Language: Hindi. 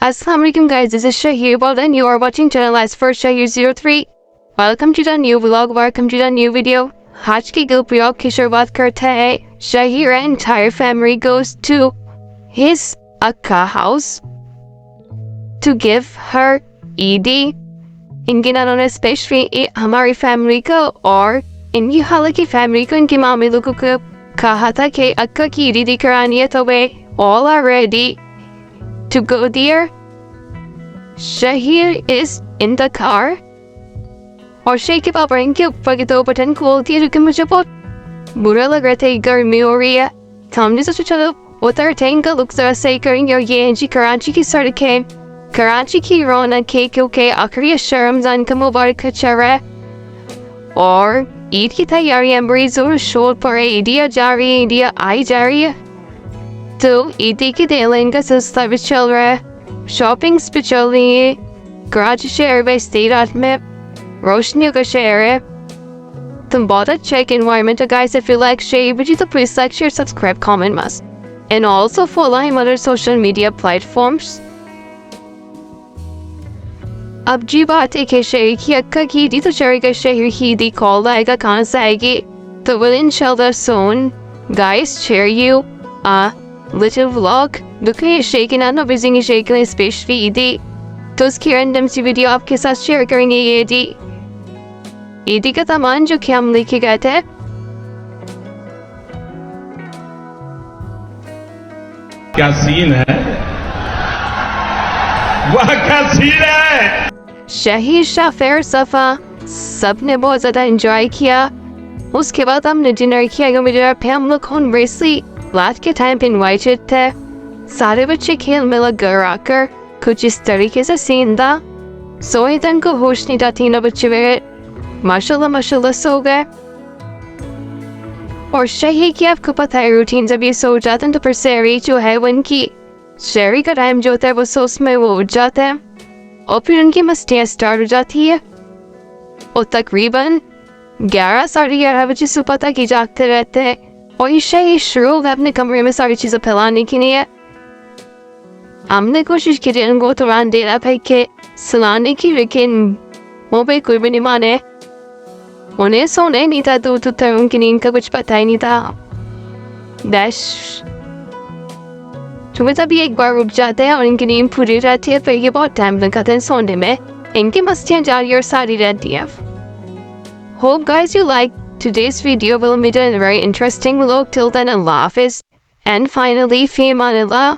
Assalamualaikum guys, this is Shaheer and you are watching channel S4shaheer03. Welcome to the new vlog, welcome to the new video. आज की गप व्लॉग की शुरुआत करते हैं. Shaheer and entire family goes to his Akka house to give her Eidi. इनके नानों ने स्पेशली हमारी फैमिली को और इनकी खाला की फैमिली को इनके मामी लोगों को कहा था कि अक्का की ईदी दी करानी है, तो वे all are ready to go there. Shaheer is in the car और शेख के पापा इनके ऊपर के दो बटन खोलती है, जो कि मुझे बहुत बुरा लग रहा था. गर्मी हो रही है तो हमने सोचा चलो उतरते हैं, इनका लुक जरा सही करेंगे. और ये जी कराची की सड़क है, कराची की रौनक है, क्योंकि आखिरी रमजान का मुबारक चल रहा है और ईद की तैयारियां बड़ी जोर शोर पर है. ईदियाँ जा रही है, ईदियाँ आई जा रही है, तो ईदी के देन का सिलसिला भी चल रहा है, शॉपिंग्स भी चल रही है. कराची शहर वैसे रात में रोशनियों का शहर है. तुम बहुत अच्छा एक environment है guys. If you like Shaheer video, please like, share, subscribe, comment, Maaz, and also follow him on other social media platforms. अब जी बात है कि शहर की अक्का की ईदी तो चलेगा, शहर की ईदी कॉल आएगा, कहाँ से आएगी, तो will inshallah soon guys share you a little vlog. Ducky shaking and not busy shaking especially ईदी, तो उसकी रैंडम सी वीडियो आपके साथ शेयर करेंगे. ये ईदी का सामान जो कि हम लेके गए थे. क्या सीन है, वाह क्या सीन है. शाहीर शाफेर सफा सबने बहुत ज्यादा एंजॉय किया. उसके बाद हमने डिनर किया. मेरे पे हम लोग ब्रेसली रात के टाइम पे इन्वाइटेड थे. सारे बच्चे खेल में लग घर आकर कुछ इस तरीके से सीन था. सोए तन को होश नहीं था. तीनों बच्चे मेरे माशाल्लाह सो गए. और शहीर की आपको पता है रूटीन, जब ये सो जाते हैं तो फिर शहरी जो है वो इनकी शहरी का टाइम जो होता है वो सोच में वो उठ जाते हैं और फिर उनकी मस्तियाँ स्टार्ट हो जाती है. और तकरीबन 11-11:30 बजे सुबह तक ही जागते रहते हैं. और ये शहीर शुरू हो गया अपने कमरे में सारी चीज़ें फैलाने के लिए. हमने कोशिश की इनको तुरंत देना भाई के सुलाने की, लेकिन वो भाई कोई भी नहीं माने. उन्हें सोने नहीं था, दूर तक उनकी नींद का कुछ पता ही नहीं था. तुम्हें तभी एक बार रुक जाते हैं और इनकी नींद पूरी रहती है, फिर ये बहुत टाइम लगाते हैं सोने में. इनकी मस्तियाँ जारी और सारी रहती है. Hope guys you like today's video. We'll meet in a very interesting vlog. Till then, Allah Hafiz. And finally, fi amanillah.